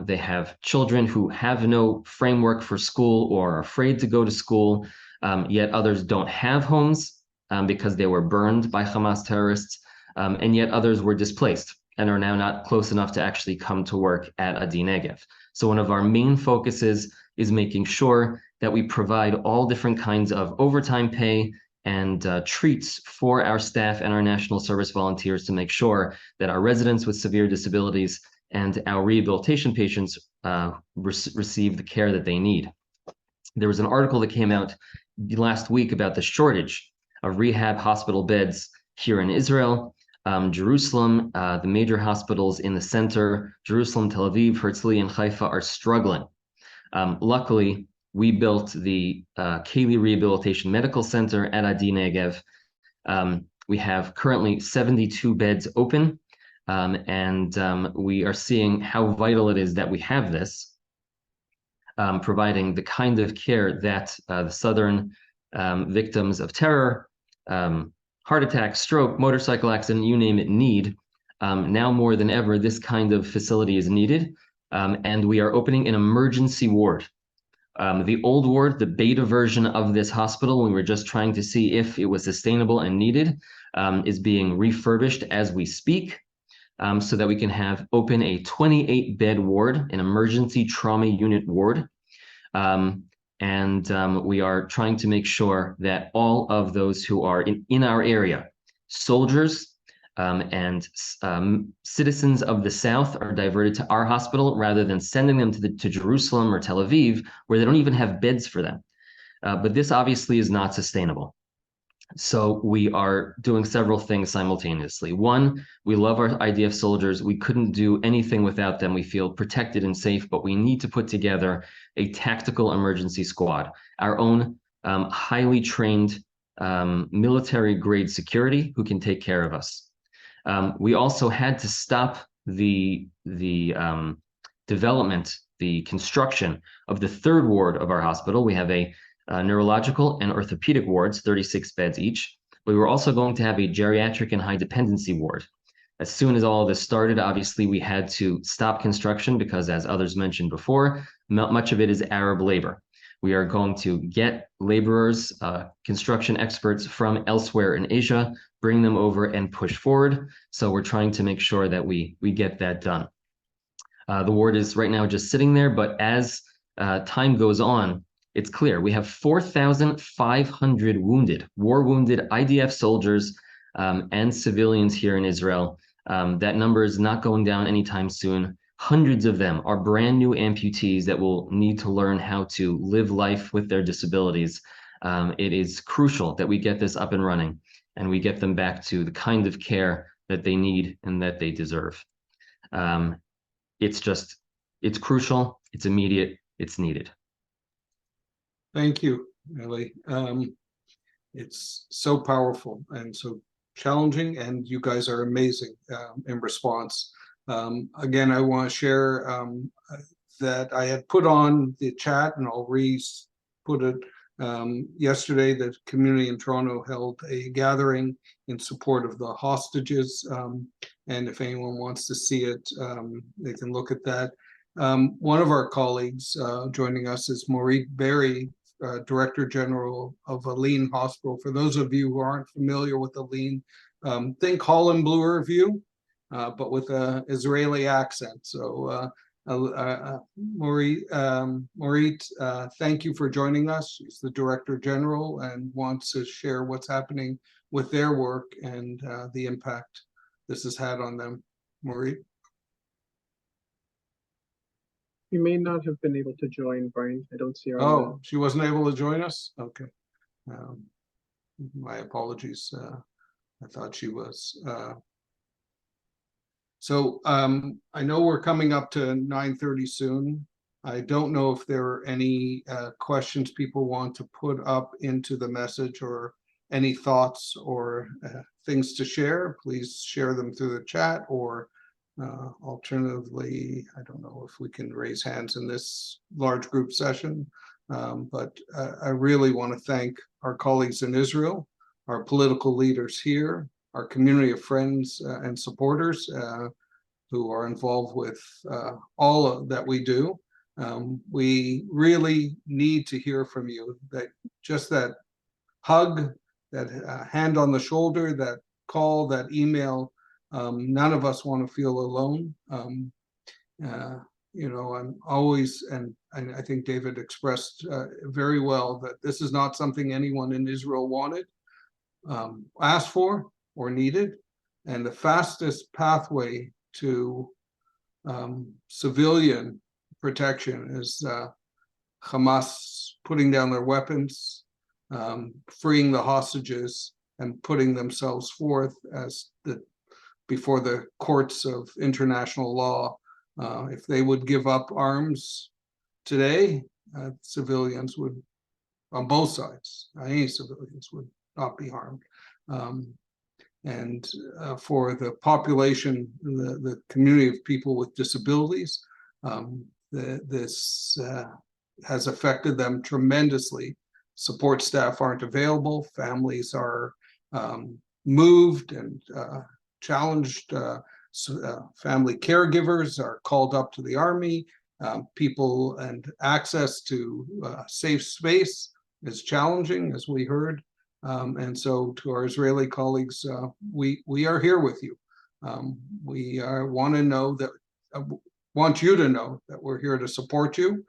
they have children who have no framework for school or are afraid to go to school, yet others don't have homes because they were burned by Hamas terrorists, and yet others were displaced and are now not close enough to actually come to work at Adi Negev. So one of our main focuses is making sure that we provide all different kinds of overtime pay and treats for our staff and our national service volunteers to make sure that our residents with severe disabilities and our rehabilitation patients receive the care that they need. There was an article that came out last week about the shortage of rehab hospital beds here in Israel. Jerusalem, the major hospitals in the center, Jerusalem, Tel Aviv, Herzliya, and Haifa are struggling. Luckily, we built the Keli Rehabilitation Medical Center at Adi Negev. We have currently 72 beds open, and we are seeing how vital it is that we have this, providing the kind of care that the Southern victims of terror, heart attack, stroke, motorcycle accident, you name it, need. Now more than ever, this kind of facility is needed, and we are opening an emergency ward. The old ward, the beta version of this hospital, we were just trying to see if it was sustainable and needed, is being refurbished as we speak, so that we can have open a 28-bed ward, an emergency trauma unit ward. We are trying to make sure that all of those who are in our area, soldiers and citizens of the South, are diverted to our hospital rather than sending them to Jerusalem or Tel Aviv, where they don't even have beds for them. But this obviously is not sustainable. So we are doing several things simultaneously. One, we love our IDF soldiers. We couldn't do anything without them. We feel protected and safe, but we need to put together a tactical emergency squad, our own highly trained military-grade security who can take care of us. We also had to stop the development, the construction of the third ward of our hospital. We have a neurological and orthopedic wards, 36 beds each. But we were also going to have a geriatric and high dependency ward. As soon as all of this started, obviously we had to stop construction because, as others mentioned before, much of it is Arab labor. We are going to get laborers, construction experts from elsewhere in Asia, bring them over and push forward. So we're trying to make sure that we get that done. The ward is right now just sitting there, but as time goes on, it's clear we have 4,500 wounded, war-wounded IDF soldiers and civilians here in Israel. That number is not going down anytime soon. Hundreds of them are brand new amputees that will need to learn how to live life with their disabilities. It is crucial that we get this up and running and we get them back to the kind of care that they need and that they deserve. It's crucial, it's immediate, it's needed. Thank you, Ellie. It's so powerful and so challenging, and you guys are amazing in response. Again, I want to share that I had put on the chat, and I'll put it. Yesterday, the community in Toronto held a gathering in support of the hostages, and if anyone wants to see it, they can look at that. One of our colleagues joining us is Maureen Berry, Director General of Aline Hospital. For those of you who aren't familiar with Aline, think Holland Bloor View, but with an Israeli accent. So Maureen, thank you for joining us. She's the Director General and wants to share what's happening with their work and the impact this has had on them. Maureen? You may not have been able to join, Brian. I don't see her. Oh, she wasn't able to join us? Okay. My apologies. I thought she was. So I know we're coming up to 9:30 soon. I don't know if there are any questions people want to put up into the message or any thoughts or things to share. Please share them through the chat, or alternatively, I don't know if we can raise hands in this large group session, but I really want to thank our colleagues in Israel, our political leaders here, our community of friends and supporters who are involved with all that we do. We really need to hear from you, that just that hug, that hand on the shoulder, that call, that email. None of us want to feel alone. You know, I'm always, and I think David expressed very well that this is not something anyone in Israel wanted, asked for, or needed. And the fastest pathway to civilian protection is Hamas putting down their weapons, freeing the hostages, and putting themselves forth as the before the courts of international law. If they would give up arms today, civilians would, on both sides, any civilians would not be harmed. And for the population, the community of people with disabilities, this has affected them tremendously. Support staff aren't available, families are moved and challenged. Family caregivers are called up to the army. People and access to safe space is challenging, as we heard. And so to our Israeli colleagues, we are here with you. We want to know that, want you to know that we're here to support you.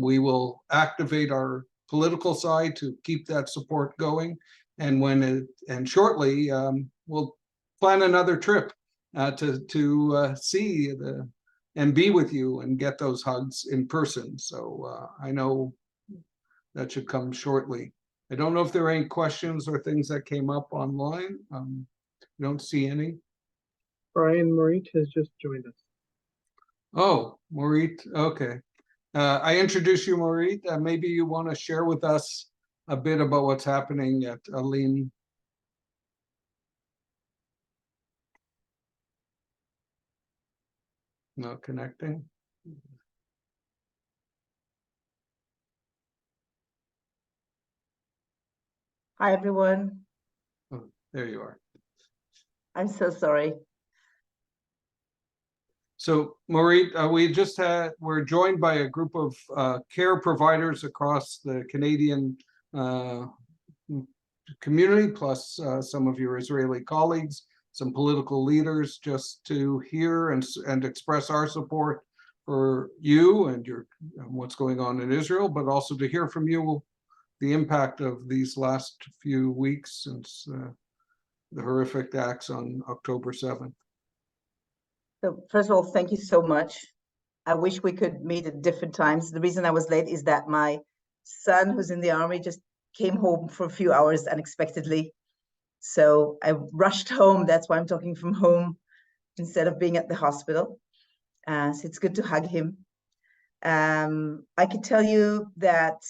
We will activate our political side to keep that support going. And shortly, we'll plan another trip to see and be with you and get those hugs in person. So I know that should come shortly. I don't know if there are any questions or things that came up online. I don't see any. Brian Morit has just joined us. Oh, Morit, okay. I introduce you, Morit. Maybe you want to share with us a bit about what's happening at Aline. Not connecting. Hi, everyone. Oh, there you are. I'm so sorry. So, Morit, we're joined by a group of care providers across the Canadian community, plus some of your Israeli colleagues, some political leaders, just to hear and express our support for you and what's going on in Israel, but also to hear from you the impact of these last few weeks since the horrific acts on October 7th. So first of all, thank you so much. I wish we could meet at different times. The reason I was late is that my son, who's in the army, just came home for a few hours unexpectedly. So I rushed home. That's why I'm talking from home instead of being at the hospital. So it's good to hug him. I can tell you that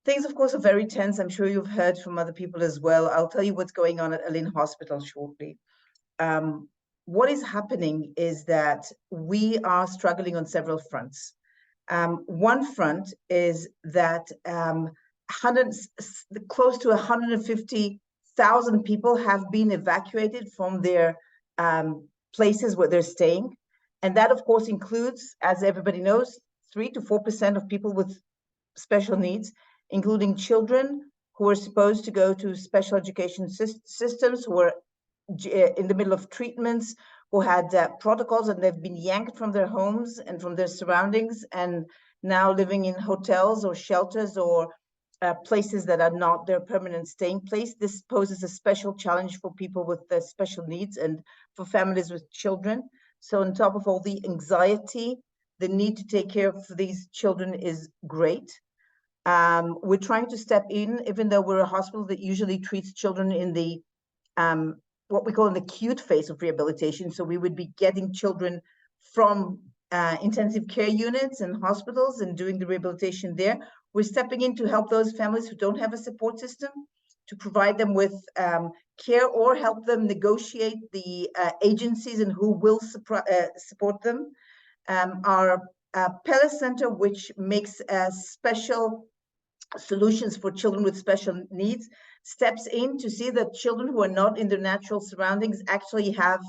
things, of course, are very tense. I'm sure you've heard from other people as well. I'll tell you what's going on at Aline Hospital shortly. What is happening is that we are struggling on several fronts. One front is that close to 150,000 people have been evacuated from their places where they're staying. And that, of course, includes, as everybody knows, 3 to 4% of people with special needs, including children who are supposed to go to special education systems, who are in the middle of treatments, who had protocols, and they've been yanked from their homes and from their surroundings and now living in hotels or shelters or places that are not their permanent staying place. This poses a special challenge for people with special needs and for families with children. So on top of all the anxiety, the need to take care of these children is great. We're trying to step in, even though we're a hospital that usually treats children in the what we call an acute phase of rehabilitation. So we would be getting children from intensive care units and hospitals and doing the rehabilitation there. We're stepping in to help those families who don't have a support system, to provide them with care or help them negotiate the agencies and who will support them. Our Pele Center, which makes special solutions for children with special needs, steps in to see that children who are not in their natural surroundings actually have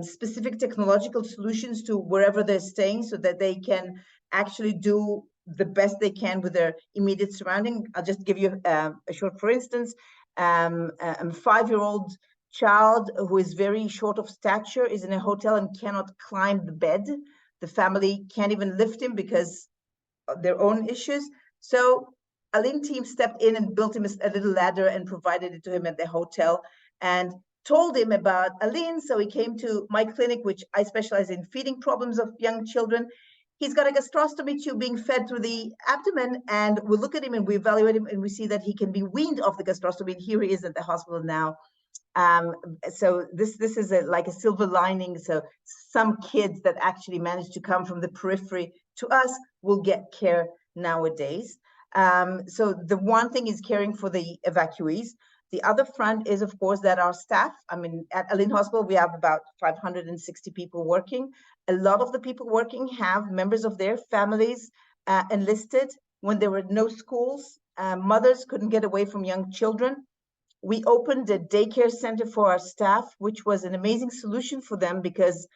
specific technological solutions to wherever they're staying, so that they can actually do the best they can with their immediate surrounding. I'll just give you a short, for instance, a 5-year-old child who is very short of stature is in a hotel and cannot climb the bed. The family can't even lift him because of their own issues. So Aline team stepped in and built him a little ladder and provided it to him at the hotel and told him about Aline. So he came to my clinic, which I specialize in feeding problems of young children. He's got a gastrostomy tube being fed through the abdomen, and we look at him and we evaluate him and we see that he can be weaned off the gastrostomy. And here he is at the hospital now So this is like a silver lining. So some kids that actually managed to come from the periphery to us will get care nowadays. So the one thing is caring for the evacuees. The other front is, of course, that our staff, I mean, at Alin Hospital, we have about 560 people working. A lot of the people working have members of their families enlisted. When there were no schools, mothers couldn't get away from young children. We opened a daycare center for our staff, which was an amazing solution for them because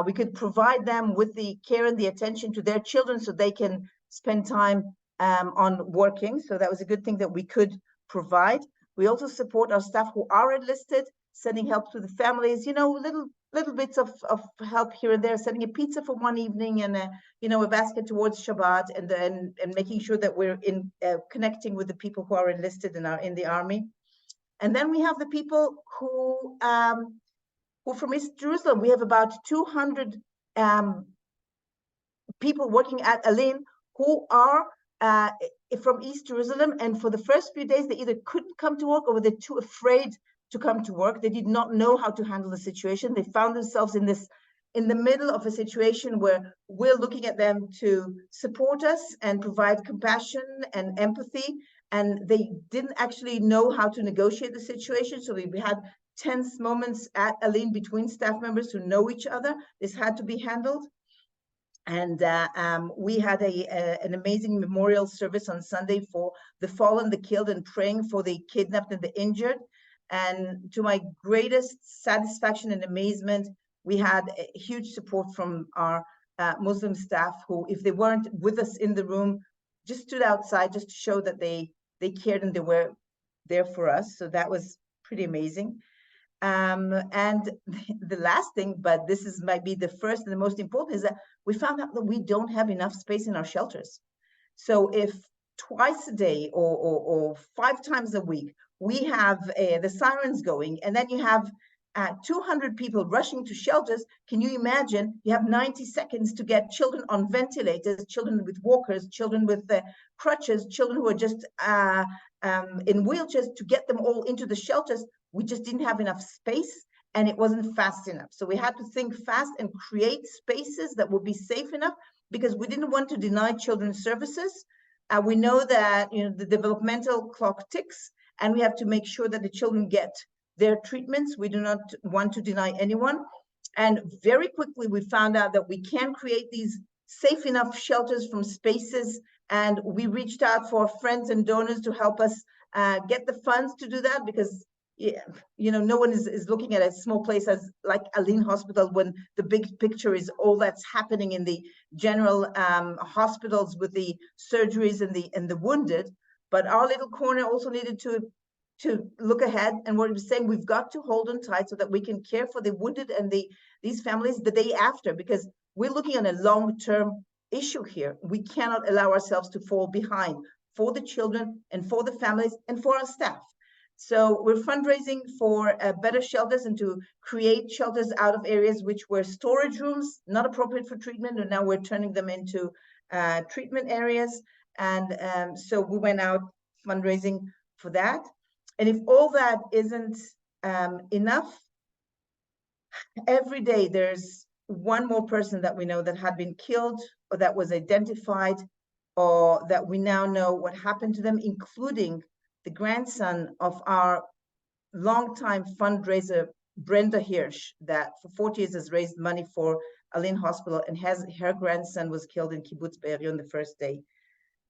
we could provide them with the care and the attention to their children so they can spend time on working. So that was a good thing that we could provide. We also support our staff who are enlisted, sending help to the families, you know, little bits of help here and there, sending a pizza for one evening and a basket towards Shabbat, and making sure that we're in connecting with the people who are enlisted and are in the army. And then we have the people who from East Jerusalem. We have about 200 people working at Alin who are from East Jerusalem, and for the first few days they either couldn't come to work or they're too afraid to come to work. They did not know how to handle the situation. They found themselves in the middle of a situation where we're looking at them to support us and provide compassion and empathy, and they didn't actually know how to negotiate the situation. So we had tense moments at Alin between staff members who know each other. This had to be handled. And we had an amazing memorial service on Sunday for the fallen, the killed, and praying for the kidnapped and the injured. And to my greatest satisfaction and amazement, we had a huge support from our Muslim staff who, if they weren't with us in the room, just stood outside just to show that they cared and they were there for us. So that was pretty amazing. And the last thing, but this might be the first and the most important, is that we found out that we don't have enough space in our shelters. So if twice a day or 5 times a week, we have the sirens going, and then you have 200 people rushing to shelters, can you imagine? You have 90 seconds to get children on ventilators, children with walkers, children with crutches, children who are just in wheelchairs, to get them all into the shelters. We just didn't have enough space, and it wasn't fast enough. So we had to think fast and create spaces that would be safe enough, because we didn't want to deny children services. We know that the developmental clock ticks, and we have to make sure that the children get their treatments. We do not want to deny anyone. And very quickly, we found out that we can create these safe enough shelters from spaces. And we reached out for friends and donors to help us get the funds to do that, because no one is looking at a small place as like Alin Hospital when the big picture is all that's happening in the general hospitals with the surgeries and the wounded. But our little corner also needed to look ahead, and what he was saying, we've got to hold on tight so that we can care for the wounded and these families the day after, because we're looking at a long-term issue here. We cannot allow ourselves to fall behind for the children and for the families and for our staff. So we're fundraising for better shelters and to create shelters out of areas which were storage rooms, not appropriate for treatment, and now we're turning them into treatment areas. And so we went out fundraising for that. And if all that isn't enough, every day there's one more person that we know that had been killed or that was identified or that we now know what happened to them, including the grandson of our longtime fundraiser, Brenda Hirsch, that for 40 years has raised money for Alin Hospital, and her grandson was killed in Kibbutz Be'eri on the first day.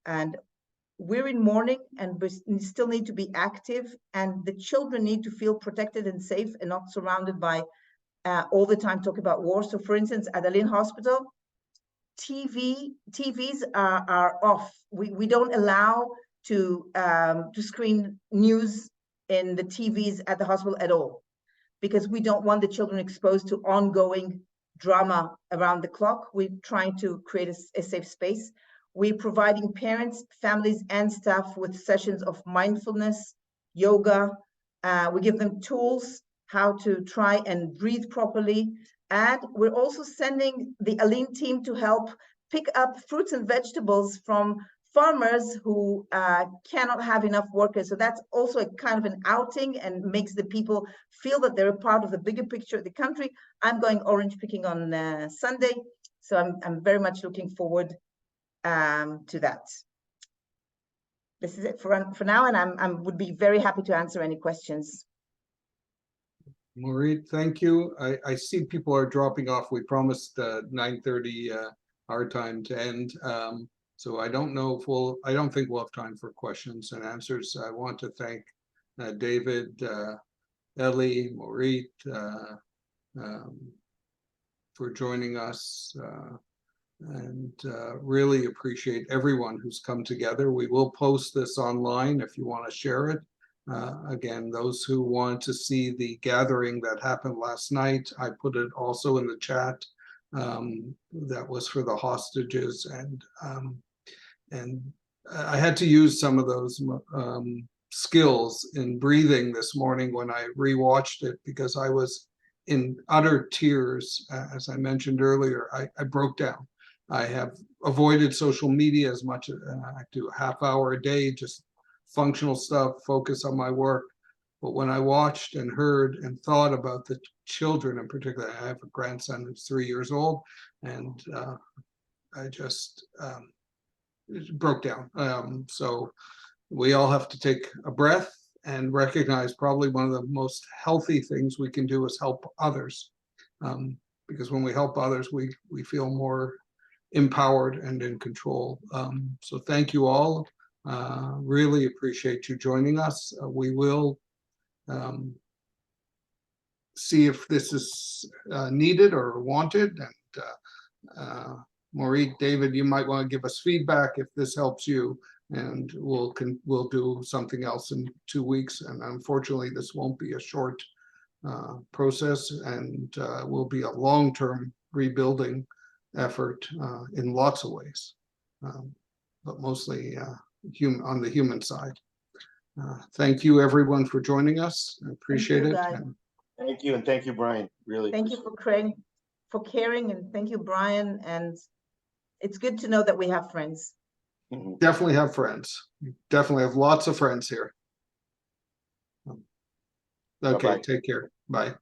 And we're in mourning, and we still need to be active, and the children need to feel protected and safe and not surrounded by all the time talk about war. So for instance, at Alin Hospital, TVs are off. We don't allow to screen news in the TVs at the hospital at all, because we don't want the children exposed to ongoing drama around the clock. We're trying to create a safe space. We're providing parents, families, and staff with sessions of mindfulness, yoga. We give them tools how to try and breathe properly. And we're also sending the Alin team to help pick up fruits and vegetables from farmers who cannot have enough workers. So that's also a kind of an outing and makes the people feel that they're a part of the bigger picture of the country. I'm going orange picking on Sunday, so I'm very much looking forward to that. This is it for now, and I would be very happy to answer any questions. Maureen, thank you. I see people are dropping off. We promised 9:30 our time to end. So I don't know if I don't think we'll have time for questions and answers. I want to thank David, Ellie, Maureen, for joining us, and really appreciate everyone who's come together. We will post this online if you want to share it. Again, those who want to see the gathering that happened last night, I put it also in the chat. That was for the hostages, and I had to use some of those skills in breathing this morning when I rewatched it, because I was in utter tears. As I mentioned earlier, I broke down. I have avoided social media as much as I do, a half hour a day, just functional stuff, focus on my work. But when I watched and heard and thought about the children in particular, I have a grandson who's 3 years old, and I just broke down. So we all have to take a breath and recognize probably one of the most healthy things we can do is help others. Because when we help others, we feel more empowered and in control. So thank you all. Really appreciate you joining us. We will see if this is needed or wanted. And Maureen, David, you might want to give us feedback if this helps you, and we'll do something else in 2 weeks. And unfortunately, this won't be a short process, and will be a long-term rebuilding effort in lots of ways, but mostly on the human side. Thank you, everyone, for joining us. I appreciate it. Thank you, and thank you, Brian. Really. Thank you for caring, and thank you, Brian. And it's good to know that we have friends. Definitely have friends. Definitely have lots of friends here. Okay, Bye-bye. take care. Bye.